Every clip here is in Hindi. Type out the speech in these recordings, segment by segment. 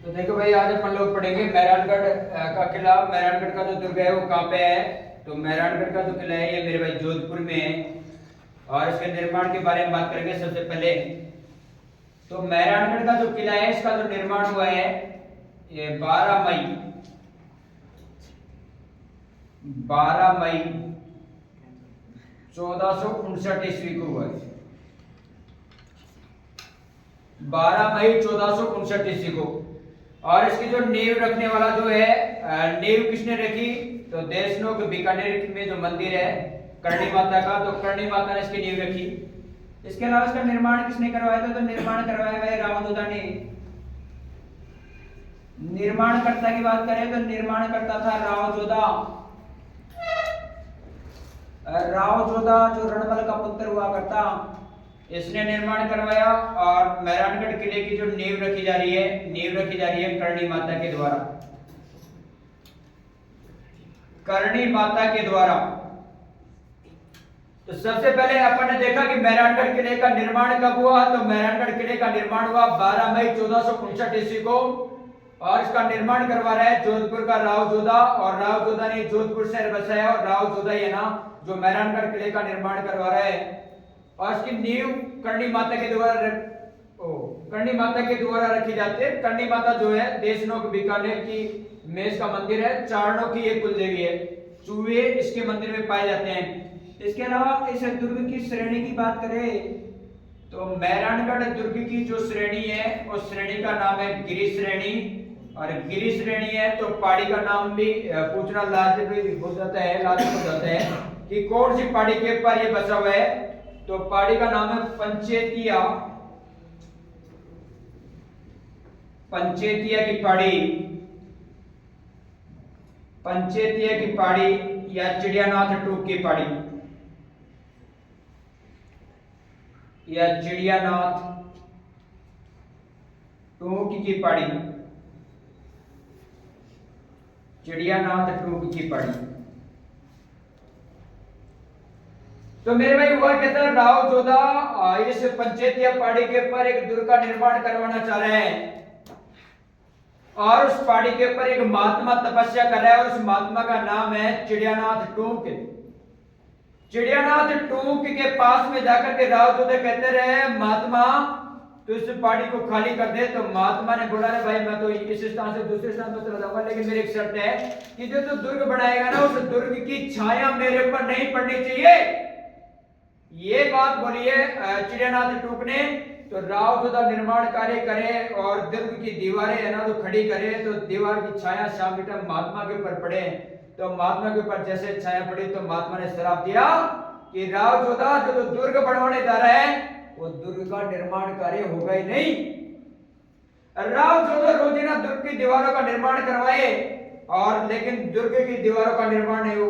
तो देखो भाई, आज अपन लोग पढ़ेंगे मेहरानगढ़ का किला। मेहरानगढ़ का जो दुर्ग है वो कहाँ पे है? तो मेहरानगढ़ का जो किला है ये मेरे भाई जोधपुर में है। और इसके निर्माण के बारे में बात करेंगे सबसे पहले। तो मेहरानगढ़ का जो किला है इसका जो निर्माण हुआ है ये 12 मई 1459 ईस्वी को हुआ है। 12 मई 1459 ईस्वी को। और इसकी जो नींव रखने वाला जो है, नींव किसने रखी? तो देशनोक बीकानेर में जो मंदिर है करणी माता का, तो करणी माता ने इसकी नींव रखी। इसके अलावा इसका निर्माण किसने करवाया था? तो निर्माण करवाया भाई रावजोधा ने। निर्माणकर्ता की बात करें तो निर्माणकर्ता था रावजोधा। रावजोधा जो रणबल का पुत्र हुआ करता, इसने निर्माण करवाया। और मेहरानगढ़ किले की जो नींव रखी जा रही है करणी माता के द्वारा। करणी माता के द्वारा। तो सबसे पहले अपन ने देखा कि मेहरानगढ़ किले का निर्माण कब हुआ? तो मेहरानगढ़ किले का निर्माण हुआ 12 मई 1459 ईस्वी को। और इसका निर्माण करवा रहा है जोधपुर का रावजोधा। और रावजोधा ने जोधपुर शहर बसाया और रावजोधा ये ना जो मेहरानगढ़ किले का निर्माण करवा रहा है। और इसकी नींव करणी माता के द्वारा रखी जाती है। करणी माता जो है देशनोक बीकानेर की में इसका मंदिर है। चारणों की ये कुल देवी है। चूहे इसके मंदिर में पाए जाते हैं। इसके अलावा इस दुर्ग की श्रेणी की बात करें तो मेहरानगढ़ दुर्ग की जो श्रेणी है उस श्रेणी का नाम है गिरी श्रेणी। और गिरी श्रेणी है तो पहाड़ी का नाम भी पूछना लाजमी हो जाता है कि कौन सी पहाड़ी के ऊपर ये बसा हुआ है। तो पहाड़ी का नाम है पंचेतिया की पहाड़ी या चिड़ियानाथ टूक की पहाड़ी या चिड़ियानाथ टूक की पहाड़ी। तो मेरे भाई हुआ कहता है रावजोधा इस पंचेतिया पहाड़ी के ऊपर एक दुर्ग का निर्माण करवाना चाह रहे हैं। और उस पहाड़ी के ऊपर एक महात्मा तपस्या कर रहा है और उस महात्मा का नाम है चिड़ियानाथ टूक। चिड़ियानाथ टूक के पास में जाकर के रावजोधा कहते रहे महात्मा तो इस पहाड़ी को खाली कर दे। तो महात्मा ने बोला रे भाई मैं तो इस स्थान से दूसरे स्थान पर चला जाऊंगा, लेकिन मेरी एक शर्त है कि जो तो दुर्ग बनाएगा ना उस दुर्ग की छाया मेरे ऊपर नहीं पड़नी चाहिए। ये बात बोली है चिड़ियानाथ टूक ने। तो रावजोधा निर्माण कार्य करे और दुर्ग की दीवारें है ना तो खड़ी करे तो दीवार की छाया शाम के टाइम महात्मा के ऊपर पड़े। तो महात्मा के ऊपर जैसे छाया पड़ी तो महात्मा ने श्राप दिया कि रावजोधा जो तो दुर्ग बनवाने जा रहा है वो दुर्ग का निर्माण कार्य होगा ही नहीं। रावजोधा रोजीना दुर्ग की दीवारों का निर्माण करवाए और लेकिन दुर्ग की दीवारों का निर्माण नहीं हो।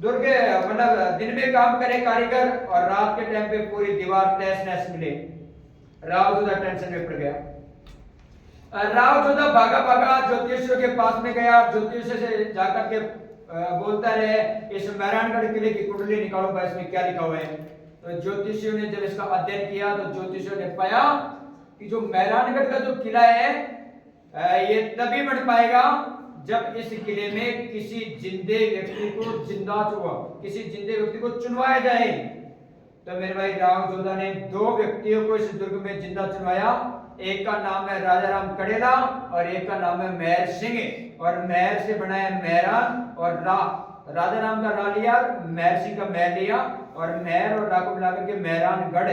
दुर्ग मतलब दिन में काम करे कारीगर और रात के टाइम पे पूरी दीवार तहस नहस मिले। रावजोधा टेंशन में पड़ गया। रावजोधा भागा ज्योतिषियों के पास में गया। ज्योतिष से जाकर के बोलता रहे इस मेहरानगढ़ किले की कुंडली निकालो भाई इसमें क्या लिखा हुआ है। तो ज्योतिषियों ने जब इसका अध्ययन किया तो ज्योतिषियों ने पाया कि जो मेहरानगढ़ का जो किला है ये तभी बन पाएगा जब इस किले में किसी जिंदे व्यक्ति को चुनवाया जाए। तो मेरे भाई रावजोधा ने 2 व्यक्तियों को इस दुर्ग में जिंदा चुनवाया। एक का नाम है राजाराम कड़ेला और एक का नाम है मेहर सिंह। और मेहर से बनाया मेहरान और राजाराम का रा लिया, मेहर सिंह का महल लिया और मेहर और रा को मिलाकर के मेहरानगढ़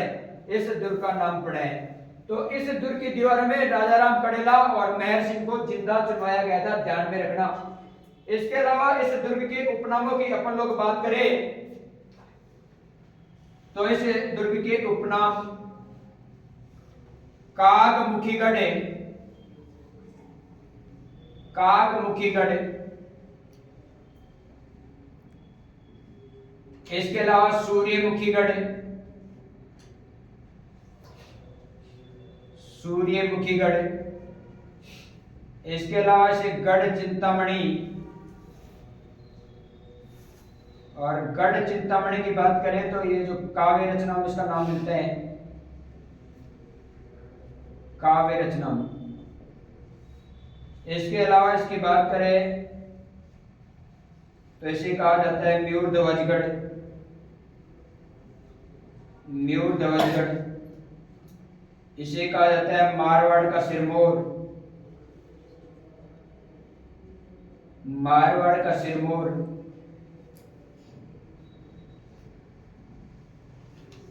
इस दुर्ग का नाम पड़ा है। तो इस दुर्ग की दीवारों में राजाराम कड़ेला और मेहर सिंह को जिंदा चुनवाया गया था, ध्यान में रखना। इसके अलावा इस दुर्ग के उपनामों की अपन लोग बात करें तो इस दुर्ग के उपनाम कागमुखीगढ़ है। इसके अलावा सूर्यमुखीगढ़ इसके अलावा इसे गढ़ चिंतामणि। और गढ़ चिंतामणि की बात करें तो ये जो काव्य रचना में इसका नाम मिलता है काव्य रचना। इसके अलावा इसकी बात करें तो इसे कहा जाता है म्यूर ध्वजगढ़। म्यूर ध्वजगढ़ इसे कहा जाता है मारवाड़ का सिरमौर। मारवाड़ का सिरमौर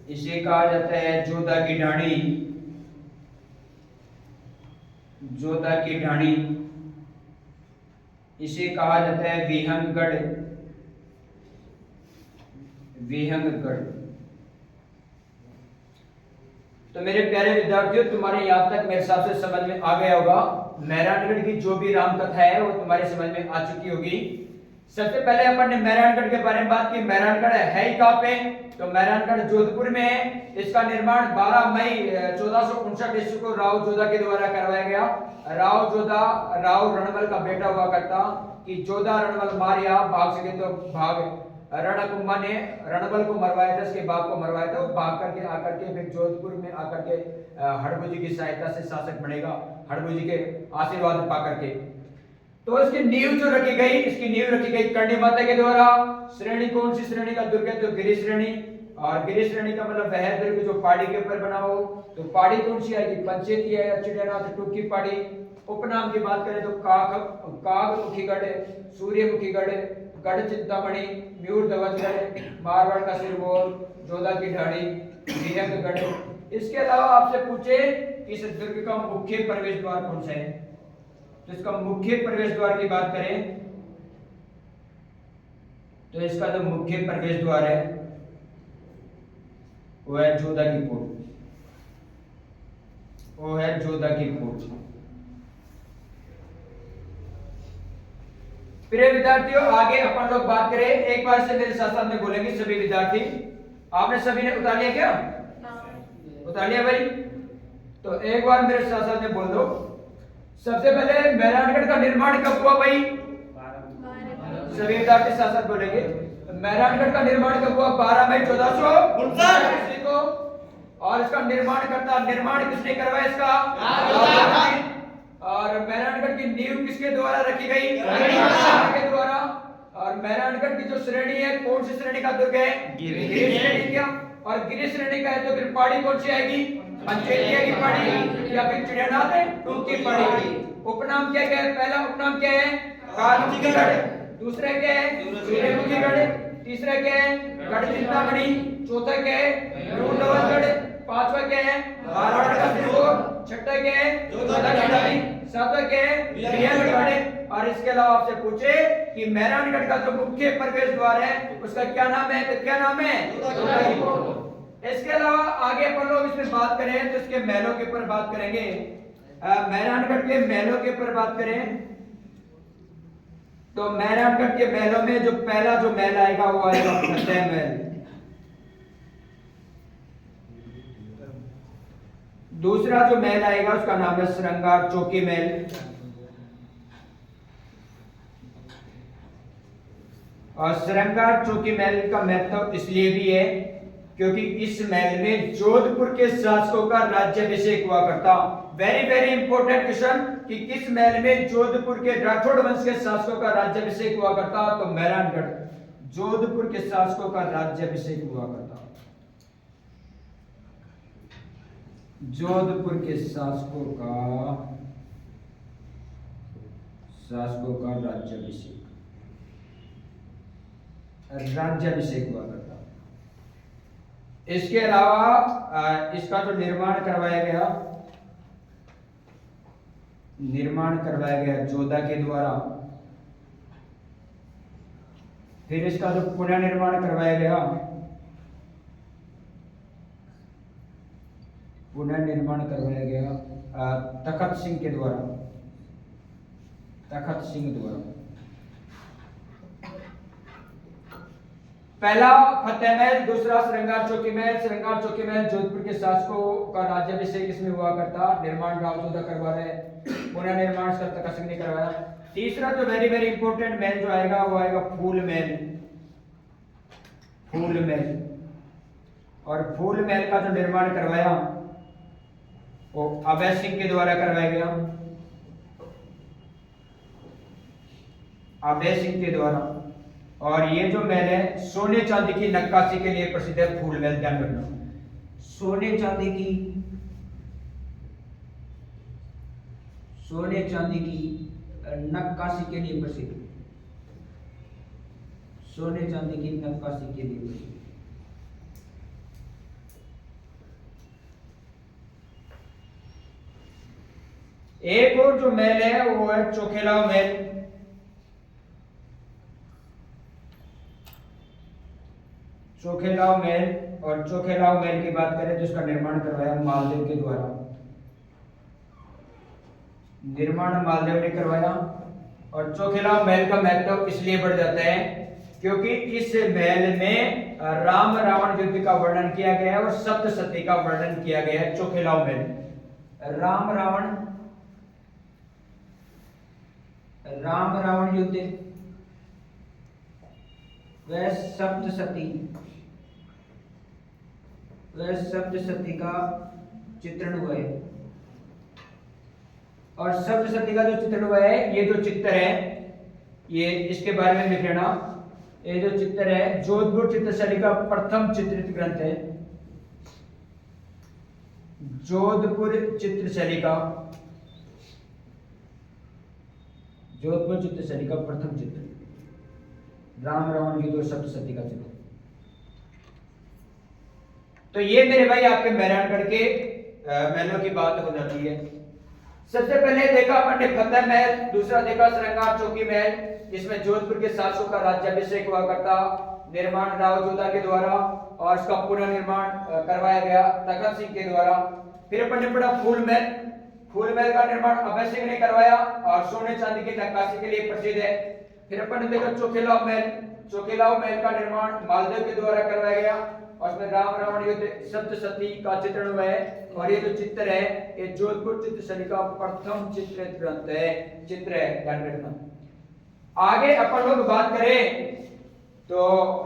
इसे कहा जाता है जोधा की ढाणी। जोधा की ढाणी इसे कहा जाता है विहंगगढ़। विहंगगढ़। तो मेरे प्यारे विद्यार्थियों, तुम्हारे यहाँ तक मेरे हिसाब से समझ में आ गया होगा। मेहरानगढ़ की जो भी राम कथा है वो तुम्हारे समझ में आ चुकी होगी। सबसे पहले अपन ने मेहरानगढ़ के बारे में बात की। मेहरानगढ़ है ही कहाँ पे? तो मेहरानगढ़ जोधपुर में है। इसका निर्माण 12 मई 1459 ईस्वी को राव जोधा के द्वारा करवाया गया। राव जोधा राव रणबल का बेटा हुआ करता कि जोधा रणबल मारिया भाग सके तो भाग। रणकुंभा ने रणबल को मरवाया था, इसके बाप को मरवाया था। वो भाग करके आकर के फिर जोधपुर में आकर के हड़बू जी की सहायता से शासक बनेगा, हड़बू जी के आशीर्वाद पा करके। तो इसकी नींव जो रखी गई, इसकी नींव रखी गई कर्णी माता के द्वारा। श्रेणी कौन सी श्रेणी का दुर्ग है? तो गिरि श्रेणी। और गिरि श्रेणी का मतलब वह दुर्ग जो पहाड़ी के ऊपर बना हो। तो पहाड़ी कौन सी आएगी? पंचेती है या चिड़ियानाथ टूकी पहाड़ी। उपनाम की बात करें तो कागमुखीगढ़, सूर्यमुखीगढ़, गढ़ चिंतामणि, म्यूर ध्वजगढ़, मारवाड़ का सिरमौर, जोधा की ढाणी, विहंगगढ़। इसके अलावा आपसे पूछे इस दुर्ग का मुख्य प्रवेश द्वार कौन सा है? तो इसका मुख्य प्रवेश द्वार की बात करें तो इसका जो मुख्य प्रवेश द्वार है वो है जोधा की पोर्ट। वो है जोधा की पोर्ट। प्रिय विद्यार्थियों, आगे अपन लोग बात करें। एक बार से मेरे साथ साथ में बोलेंगे सभी विद्यार्थी। आपने सभी ने उतार लिया क्या? उतार लिया भाई? तो एक बार मेरे साथ साथ में बोल दो। सबसे पहले मेहरानगढ़ का निर्माण कब हुआ भाई? सभी विद्यार्थी साथ साथ बोलेंगे। मेहरानगढ़ का निर्माण कब हुआ? 12 मई 1459 ईस्वी को। और इसका निर्माण किसने करवाया इसका? और मेहरानगढ़ की नींव किसके द्वारा रखी गई? के द्वारा। और मेहरानगढ़ की जो श्रेणी है, कौन सी श्रेणी का दुर्ग है? गिरि श्रेणी क्या? और गिरि श्रेणी का है तो फिर पहाड़ी कौन सी आएगी? पंचेतिया की पहाड़ी या फिर चिड़ियानाथ टूक की पहाड़ी। उपनाम क्या है? पहला उपनाम क्या है? कागमुखीगढ़। दूसरा क्या है? सूर्यमुखीगढ़। तीसरा क्या है? गढ़ चिंतामणि। चौथा क्या है? म्यूर ध्वजगढ़। पांचवा क्या है? मारवाड़ का सिरमौर। छठा क्या है? जोधा की ढाणी। सातवां क्या है? विहंगगढ़। और इसके अलावा आपसे पूछे कि मेहरानगढ़ का जो मुख्य प्रवेश द्वार है उसका क्या नाम है? तो क्या नाम है? जोधा की पोर्ट। इसके अलावा आगे अपन लोग इसमें बात करें तो इसके महलों के ऊपर बात करेंगे। मेहरानगढ़ के महलों के ऊपर बात करें तो मेहरानगढ़ के महलों में जो पहला जो महल आएगा वो आएगा फतेह महल। दूसरा जो महल आएगा उसका नाम है श्रृंगार चौकी महल। और श्रृंगार चौकी महल का महत्व इसलिए भी है क्योंकि इस महल में जोधपुर के शासकों का राज्याभिषेक हुआ करता। वेरी वेरी इंपॉर्टेंट क्वेश्चन कि किस महल में जोधपुर के राठौड़ वंश के शासकों का राज्याभिषेक हुआ करता? तो मेहरानगढ़। जोधपुर के शासकों का राज्याभिषेक हुआ करता। जोधपुर के शासकों का राज्याभिषेक हुआ करता। इसके अलावा इसका जो निर्माण करवाया गया जोधा के द्वारा। फिर इसका जो पुनर्निर्माण करवाया गया तखत सिंह के द्वारा। तखत सिंह द्वारा। पहला फतेह महल, दूसरा श्रृंगार चौकी महल। श्रृंगार चौकी महल जोधपुर के शासकों का राज्याभिषेक इसमें हुआ करता। निर्माण राव जोधा करवा रहे, पुनर्निर्माण इसका तखत सिंह ने करवाया। तीसरा जो वेरी वेरी इंपॉर्टेंट महल जो आएगा वो आएगा फूल महल। फूल महल। और फूल महल का जो निर्माण करवाया वो अभय सिंह के द्वारा करवाया गया। अभय सिंह के द्वारा। और ये जो महल है सोने चांदी की नक्काशी के लिए प्रसिद्ध है, फूल महल, ध्यान रखना। सोने चांदी की नक्काशी के लिए प्रसिद्ध, सोने चांदी की नक्काशी के लिए प्रसिद्ध। एक और जो महल है वो है चोखेलाव महल। चोखेलाव महल, और चोखेलाव महल की बात करें तो इसका निर्माण करवाया मालदेव के द्वारा। निर्माण मालदेव ने करवाया। और चोखेलाव महल का महत्व इसलिए बढ़ जाता है क्योंकि इस महल में राम रावण युद्ध का वर्णन किया गया है और सप्तशती का वर्णन किया गया है। चोखेलाव महल राम रावण युद्ध वह सप्तशती का चित्रण हुआ है। और सप्तशती का जो चित्रण हुआ है, ये जो चित्र है, ये इसके बारे में लिख लेना। ये जो चित्र है जोधपुर चित्रशैली का प्रथम चित्रित ग्रंथ है। जोधपुर चित्रशैली का प्रथम चित्र, राम रावण युद्ध और सप्तशती का चित्र। तो ये मेरे भाई आपके मेहरानगढ़ के महलों की बात हो जाती है। सबसे पहले देखा अपन ने फतेह महल, दूसरा देखा श्रृंगार चौकी महल, जिसमें जोधपुर के शासकों का राज्याभिषेक हुआ करता, निर्माण राव जोधा के द्वारा और इसका पुनर्निर्माण करवाया गया तखत सिंह के द्वारा। फिर अपन ने पढ़ा फूल महल का निर्माण अभय सिंह ने करवाया और सोने चांदी की नक्काशी के लिए प्रसिद्ध है। फिर अपन ने देखा चोखेलाव महल का निर्माण मालदेव के द्वारा करवाया गया और उसमें राम रावण युद्ध सप्तशती का चित्रण हुआ है। और ये जो चित्र है ये जोधपुर चित्रशैली का प्रथम चित्रित ग्रंथ है, ध्यान रखना। आगे अपन लोग बात करें तो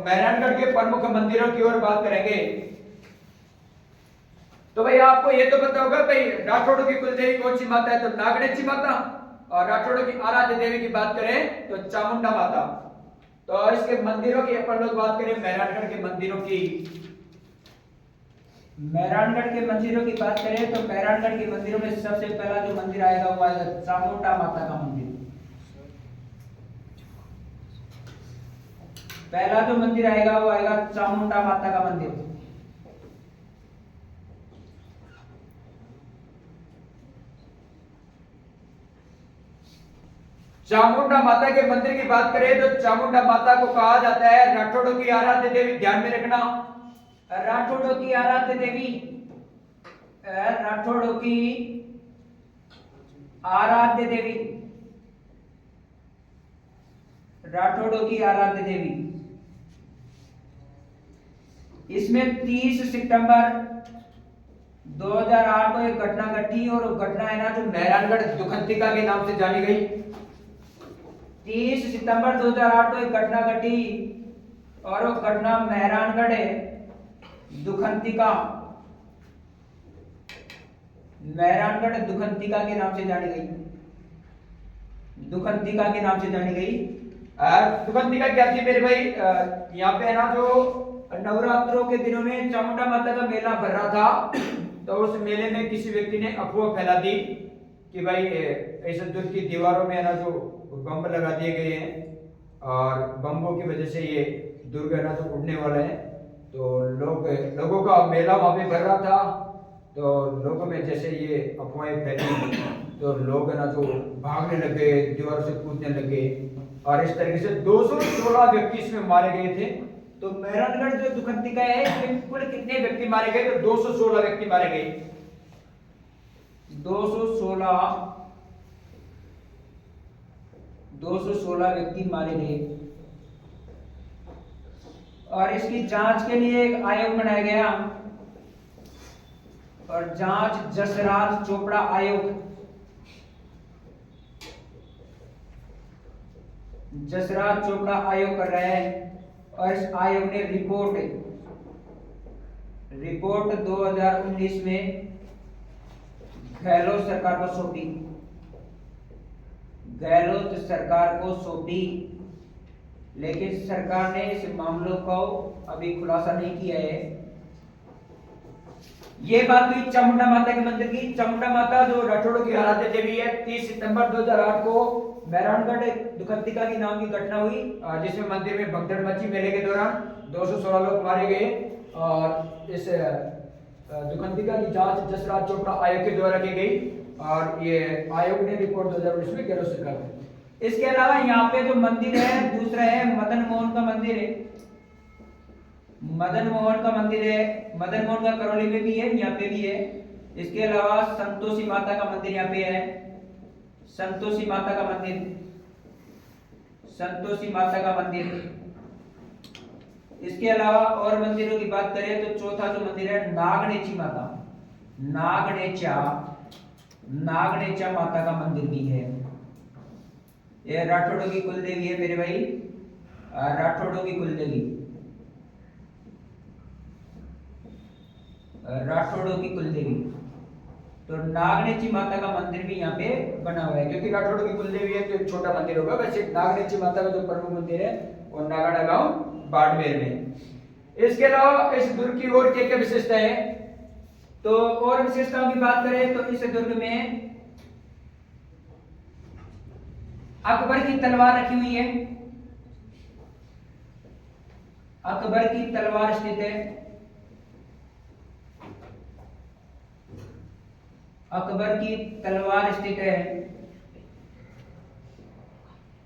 मेहरानगढ़ के प्रमुख मंदिरों की ओर बात करेंगे। तो भाई आपको ये तो पता होगा भाई राठौड़ों की कुलदेवी कौन सी माता है, तो नागणेची माता। और राठौड़ों की आराध्य देवी की बात करें तो चामुंडा माता। तो इसके मंदिरों की अपन लोग बात करें, मेहरानगढ़ के मंदिरों की बात करें तो मेहरानगढ़ के मंदिरों में सबसे पहला जो मंदिर आएगा वो आएगा चामुंडा माता का मंदिर। पहला जो मंदिर आएगा वो आएगा चामुंडा माता का मंदिर। चामुंडा माता के मंदिर की बात करें तो चामुंडा माता को कहा जाता है राठौड़ों की आराध्य देवी। ध्यान में रखना, राठौड़ों की आराध्य देवी, राठौड़ों की आराध्य देवी, राठौड़ों की आराध्य देवी। इसमें 30 सितंबर 2008 को एक घटना घटी और वो घटना है ना जो मेहरानगढ़ दुखंतिका के नाम से जानी गई। 30 सितंबर 2008 को एक घटना घटी और वो घटना मेहरानगढ़ दुखंतिका के नाम से जानी गई। दुखंतिका के नाम से जानी गई। दुखंतिका क्या थी मेरे भाई, यहाँ पे है ना जो नवरात्रों के दिनों में चामुंडा माता का मेला भर रहा था, तो उस मेले में किसी व्यक्ति ने अफवाह फैला दी कि भाई ऐसे दुर्ग की दीवारों में है ना जो बम लगा दिए गए हैं और बम्बों की वजह से ये दुर्ग है ना जो उड़ने वाला है। तो लोगों का मेला वहां पे भर रहा था, तो लोगों में जैसे ये अफवाहें फैली तो लोग है ना जो भागने लगे, दीवारों से कूदने लगे और इस तरीके से 216 व्यक्ति इसमें मारे गए थे। तो मेहरानगढ़ जो दुखंतिका है इसमें कुल कितने व्यक्ति मारे गए, तो 216 व्यक्ति मारे गए। 216 व्यक्ति मारे गए। और इसकी जांच के लिए एक आयोग बनाया गया और जांच जसराज चोपड़ा आयोग, जसराज चोपड़ा आयोग कर रहा है। और इस आयोग ने रिपोर्ट 2019 में गहलोत सरकार को सौंपी। गहलोत सरकार को सौंपी, लेकिन सरकार ने इस मामलों को अभी खुलासा नहीं किया है। ये बात हुई चामुंडा माता के मंदिर की। चामुंडा माता जो राठौड़ों की आराध्य देवी है, 30 सितंबर 2008 को मेहरानगढ़ दुखंतिका की नाम की घटना हुई, जिसमें मंदिर में भगदड़ मची। मेले के दौरान 216 लोग मारे गए और इस दुखंतिका की जांच जसराज चोपड़ा आयोग के द्वारा की गई और ये आयोग ने रिपोर्ट 2019 में गहलोत सरकार को। इसके अलावा यहाँ पे जो मंदिर है दूसरा है मदन मोहन का मंदिर है। मदन मोहन का मंदिर है, मदन मोहन का करौली में भी है, यहाँ पे भी है। इसके अलावा संतोषी माता का मंदिर यहाँ पे है, संतोषी माता का मंदिर, संतोषी माता का मंदिर। इसके अलावा और मंदिरों की बात करें तो चौथा जो मंदिर है नागनेची माता, नागनेचा, नागनेचा माता का मंदिर भी है। ये राठौड़ों की कुल देवी है मेरे भाई, राठौड़ों की कुल देवी, राठौड़ों की कुल देवी। तो नागनेची माता का मंदिर भी यहाँ पे बना हुआ है, क्योंकि राठौड़ों की कुल देवी है तो एक छोटा मंदिर होगा। वैसे नागनेची माता का जो प्रमुख मंदिर है वो नागाड़ा गांव बाड़मेर में। इसके अलावा इस दुर्ग की और क्या विशेषता है, तो और विशेषताओं की बात करें तो इस दुर्ग में अकबर की तलवार रखी हुई है, अकबर की तलवार स्थित है, अकबर की तलवार स्थित है।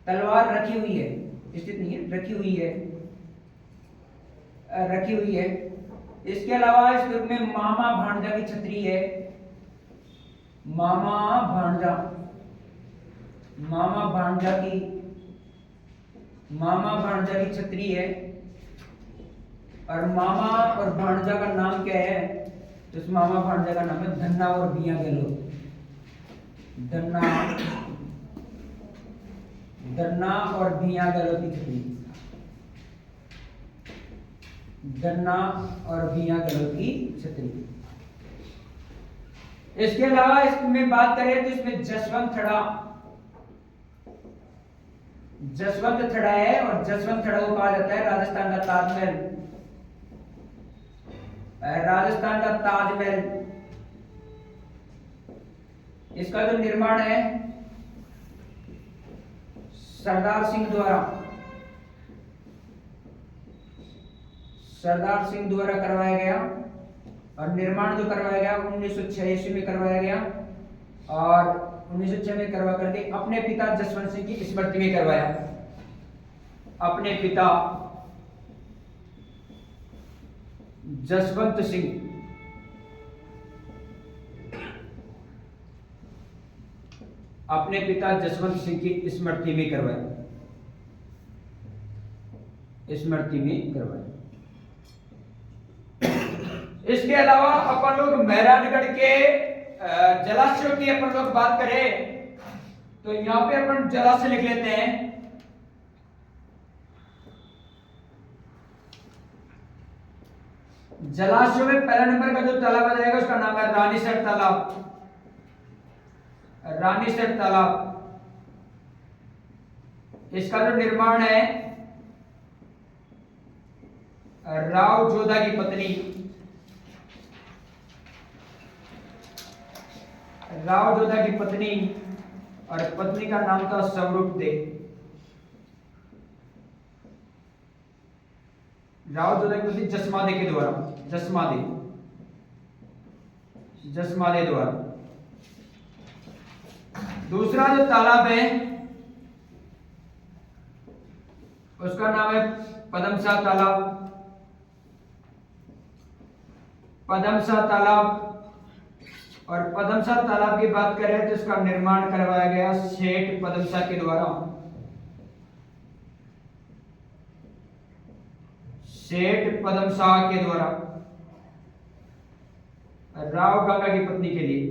तलवार रखी हुई है, स्थित नहीं है, रखी हुई है, रखी हुई है। इसके अलावा इस दुर्ग में मामा भांजा की छतरी है, मामा भांजा, मामा भांजा की, मामा भांजा की छतरी है। और मामा और भांजा का नाम क्या है, तो इस मामा भांजा का नाम है धन्ना और बिया गहलोत, धन्ना, धन्ना और बिया गहलोत की छतरी, धन्ना और बिया गहलोत की छतरी। इसके अलावा इसमें बात करें तो इसमें जसवंत थड़ा, जसवंत थड़ा है और जसवंत थड़ा को कहा जाता है राजस्थान का ताजमहल, राजस्थान का ताजमहल। इसका जो निर्माण है सरदार सिंह द्वारा, सरदार सिंह द्वारा करवाया गया और निर्माण जो करवाया गया 1986 में करवाया गया और 1906 में करवा करके अपने पिता जसवंत सिंह की स्मृति में करवाया। अपने पिता जसवंत सिंह, अपने पिता जसवंत सिंह की स्मृति में करवाया, स्मृति में करवाया। इसके अलावा अपन लोग मेहरानगढ़ के जलाशयों की अपन लोग बात करें तो यहाँ पे अपन जलाशय लिख लेते हैं। जलाशयों में पहला नंबर का जो तालाब आ जाएगा उसका नाम है रानीसर तालाब, रानीसर तालाब। इसका जो निर्माण है राव जोधा की पत्नी, राव जोधा की पत्नी और पत्नी का नाम था स्वरूप दे, राव जोधा की पत्नी जसमादे के द्वारा, जसमादे, जसमादे द्वारा। दूसरा जो तालाब है उसका नाम है पदमसा तालाब, पदमसा तालाब। और पदमसा तालाब की बात करें तो इसका निर्माण करवाया गया सेठ पदमसा के द्वारा, सेठ पदमसा के द्वारा राव गंगा की पत्नी के लिए,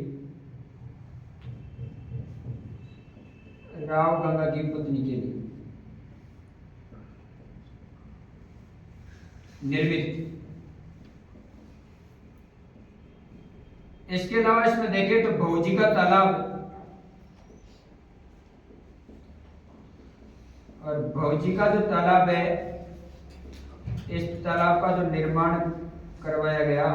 राव गंगा की पत्नी के लिए निर्मित। इसके अलावा इसमें देखें तो भौजी का तालाब, और भौजी का जो तालाब है, इस तालाब का जो निर्माण करवाया गया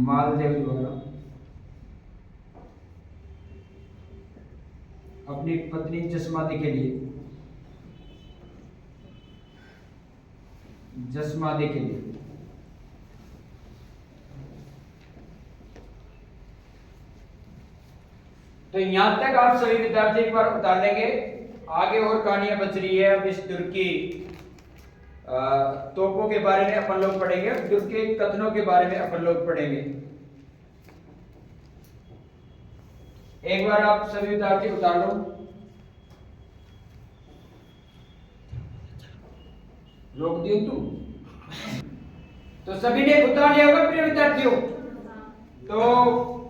मालदेव द्वारा अपनी पत्नी जसमादी के लिए, जसमादी के लिए। तो यहां तक आप सभी विद्यार्थी एक बार उतार लेंगे। आगे और कहानियां बच रही है। अब इस तुर्की तोपों के बारे में अपन लोग पढ़ेंगे, तुर्की कथनों के बारे में अपन लोग पढ़ेंगे। एक बार आप सभी विद्यार्थी उतार लो। रोक दियो तू। तो सभी ने उतार लिया होगा प्रिय विद्यार्थियों। तो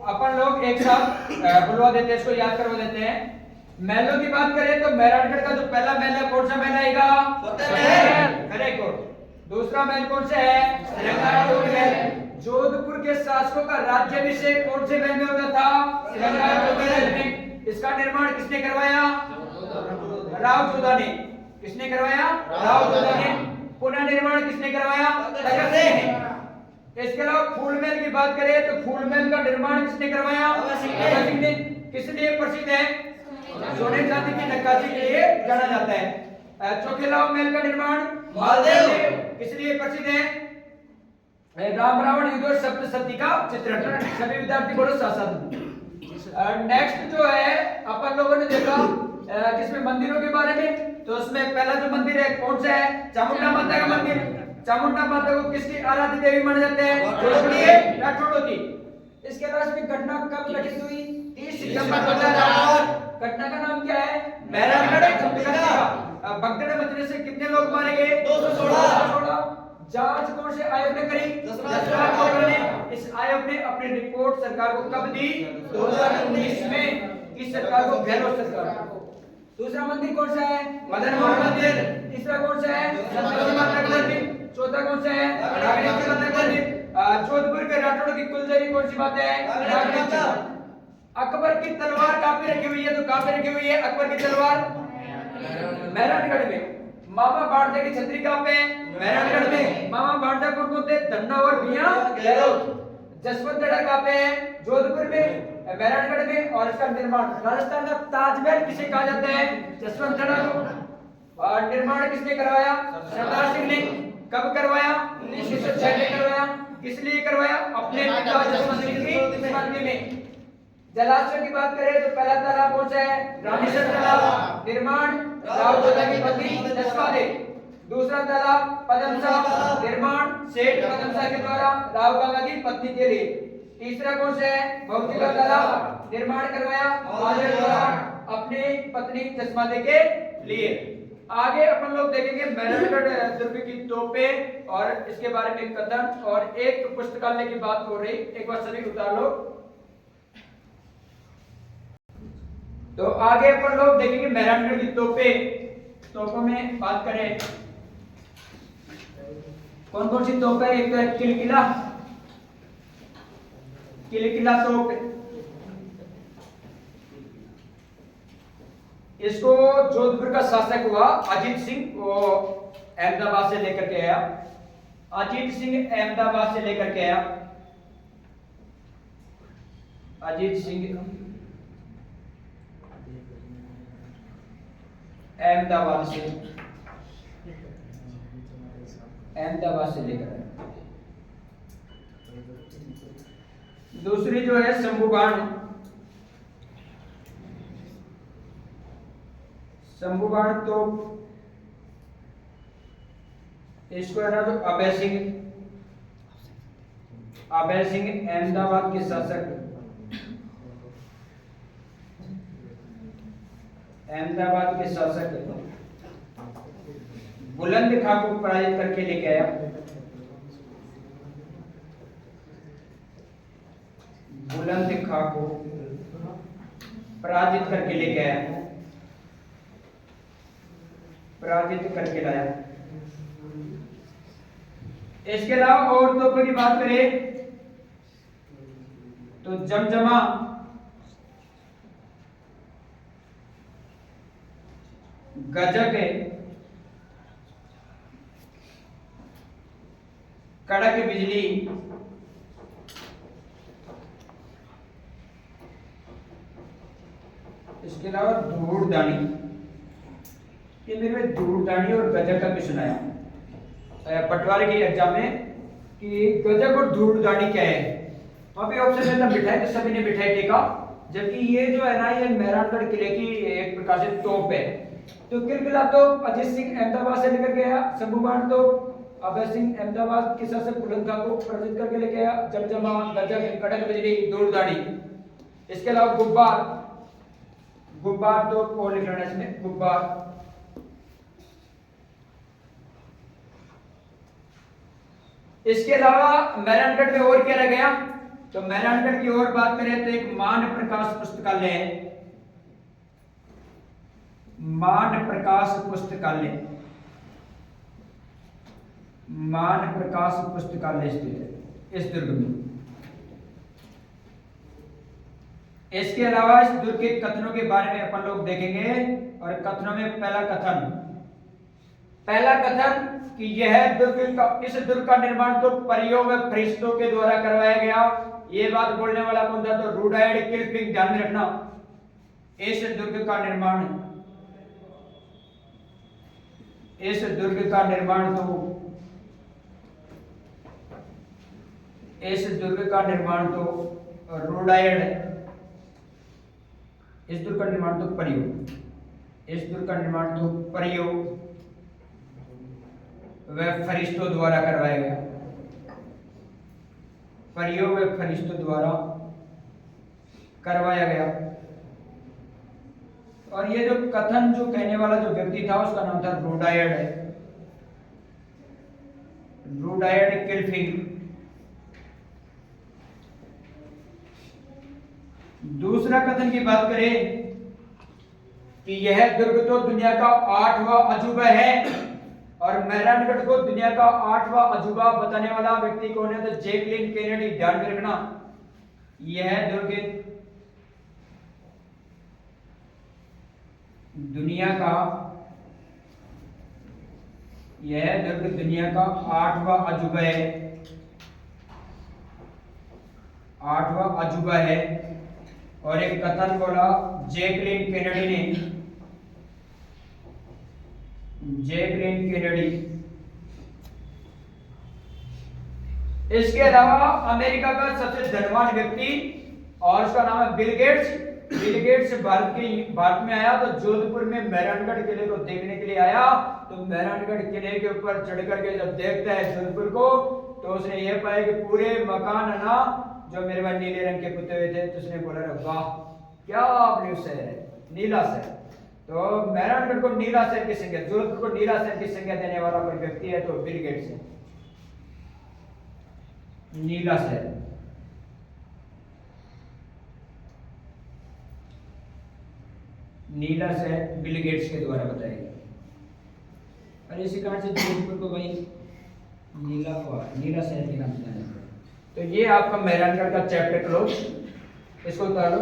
अपन लोग एक साथ बुलवा देते हैं, इसको याद करवा देते हैं। महलों की बात करें तो मेहरानगढ़ का जो पहला महल है कौन सा महल आएगा? करेक्ट। दूसरा महल कौन सा है? श्रृंगारपुर महल। जोधपुर के शासकों का राज्याभिषेक कौन से महल में होता था? श्रृंगारपुर महल में। इसका निर्माण किसने करवाया? राव जोधा ने। किसने करवाया? राव जोधा ने। पुनः निर्माण किसने करवाया? तखत सिंह ने। इसके अलावा फूल महल की बात करें तो फूल महल का निर्माण किसने करवाया? भगत सिंह ने। किस लिए प्रसिद्ध है? सोने चांदी की नक्काशी के लिए जाना जाता है। चौकेलावा महल का निर्माण मालदेव ने। किस लिए प्रसिद्ध है? राम रावण युद्ध और सप्तशती का चित्रण। सभी विद्यार्थी बोलो साथ साथ। नेक्स्ट जो है अपन लोगों ने देखा किसमें मंदिरों के बारे में। तो उसमें पहला जो मंदिर है कौन सा है? चामुंडा माता का मंदिर। चामुंडा माता को किसकी आराध्य देवी माने जाते हैं? राठौड़ों की। इसके अलावा इसमें घटना कब घटित हुई? 30 सितंबर 2008। घटना का नाम क्या है? मेहरानगढ़ भगदड़ मचने से कितने लोग मारे गए? 216। जांच कौन से आयोग ने करी? जसराज बोर्ड ने। इस आयोग ने अपनी रिपोर्ट सरकार को कब दी? 2019 में। किस सरकार को? गहलोत सरकार को। दूसरा मंदिर कौन सा है? मदन मोहन मंदिर। तीसरा कौन सा है? संतोषी माता का मंदिर। चौथा कौन सा है? रागणेश्वरी माता का मंदिर। जोधपुर के राठौड़ की कुलदेवी कौन सी माता है? रागणेश्वरी। अकबर की तलवार कहां पे रखी हुई है? तो कहां पे रखी हुई है अकबर की तलवार? मेहरानगढ़ में। मामा बाणजा की छतरी कहां पे? मेहरानगढ़ में। मामा बाणजा कौन थे? धन्ना और मियां गहलोत। जसवंतगढ़ कहां पे है? जोधपुर में, मेहरानगढ़ में। और इसका निर्माण राजस्थान का ताजमहल किसे कहा जाता है? जसवंतगढ़ को। और निर्माण किसने करवाया? सरदार सिंह ने। कब करवाया? 1906 में करवाया। किस लिए करवाया? अपने पिता जसवंत सिंह की स्मृति में। जलाशय की बात करें तो पहला तालाब कौन सा है? रामेश्वर तालाब। निर्माण राव जोधा की पत्नी जसमादी। दूसरा तालाब पदमसा। निर्माण सेठ पदमसा के द्वारा राव बाबा की पत्नी के लिए। तीसरा कौन सा है? भौजी का तालाब। निर्माण करवाया मालदेव द्वारा अपनी पत्नी जसमादी के लिए। आगे अपन लोग देखेंगे मेहरानगढ़ दुर्ग की तोपें और इसके बारे में कथन। और एक पुस्तकालय की बात हो रही, एक बार सभी उतार लो। तो आगे अपन लोग देखेंगे मेहरानगढ़ की तोपें। तोपों में बात करें कौन कौन सी तोप है? एक तो है किलकिला। किलकिला तोप। इसको जोधपुर का शासक हुआ अजीत सिंह, वो अहमदाबाद से लेकर के आया। अजीत सिंह अहमदाबाद से लेकर के आया। अजीत सिंह अहमदाबाद से लेकर आया। दूसरी जो है शंभुबाण। शंभुबाण तो इसको है ना जो अभय सिंह अहमदाबाद के शासक, बुलंद खां को पराजित करके लेके आया। बुलंद खां को पराजित करके लेके आया, पराजित करके लाया। इसके अलावा और तोपों की बात करें तो जमजमा, गजक है, कड़क बिजली, इसके अलावा धूड़धानी। ये मेरे धूड़धानी और गजक का भी सुनाया पटवारी के एग्जाम में कि गजक और धूड़धानी क्या है। वहां पे ऑप्शन था मिठाई, तो सभी ने मिठाई टेका, जबकि ये जो है ना ये मेहरानगढ़ किले की एक प्रकार से तोप है। तो किलकिला तो अजीत सिंह अहमदाबाद से लेकर गया, शंभूबाण तो अभय सिंह अहमदाबाद के सर से बुलंद खां को पराजित करके लेके आया, जमजमा, गजक, कड़क बिजली, धूड़धानी। इसके अलावा गुब्बार, गुब्बार तो और लिख लेना इसमें, गुब्बार। इसके अलावा मेहरानगढ़ में और क्या रह गया, तो मेहरानगढ़ की और बात करें तो एक मान प्रकाश पुस्तकालय है, मान प्रकाश पुस्तकालय, मान प्रकाश पुस्तकालय स्थित है इस दुर्ग में। इसके अलावा इस दुर्ग के कथनों के बारे में अपन लोग देखेंगे, और कथनों में पहला कथन कि यह इस दुर्ग का निर्माण तो परियों व फरिश्तों के द्वारा करवाया गया। ये बात बोलने वाला कौन था, तो रुडयार्ड किपलिंग, ध्यान में रखना। इस दुर्ग का निर्माण तो इस दुर्ग का निर्माण तो रुडयार्ड, इस दुर्ग का निर्माण तो परियों व फरिश्तों द्वारा करवाया गया, परियों व फरिश्तों द्वारा करवाया गया। और ये जो कथन जो कहने वाला जो व्यक्ति था उसका नाम था रुडयार्ड किपलिंग। दूसरा कथन की बात करें कि यह दुर्ग तो दुनिया का 8वां अजूबा है, और मेहरानगढ़ को दुनिया का 8वां अजूबा बताने वाला व्यक्ति कौन है, तो जैकलिन केनेडी, ध्यान में रखना। यह दुर्ग दुनिया का 8वां अजूबा है। और एक कथन बोला जैकलिन केनेडी। इसके अलावा अमेरिका का सबसे धनवान व्यक्ति, और उसका नाम है Bill Gates. Bill Gates Bharat में आया तो जोधपुर में मेहरानगढ़ किले को देखने के लिए आया। तो मेहरानगढ़ किले के ऊपर चढ़ करके जब देखता है जोधपुर को, तो उसने ये पाया कि पूरे मकान ना जो मेरे पास नीले रंग के पुते हुए थे। तो उसने बोला वाह क्या ब्लू शहर है, नीला शहर। तो मेहरानगढ़ को नीला शहर की संज्ञा, जोधपुर को नीला शहर की संज्ञा देने वाला कोई व्यक्ति है तो बिल गेट्स है। नीला शहर, नीला शहर बिल गेट्स के द्वारा बताया गया। और इसी कारण से जोधपुर को भाई नीला शहर के नाम से जाना जाता है। तो ये आपका मेहरानगढ़ का चैप्टर क्लोज, इसको उतार लो।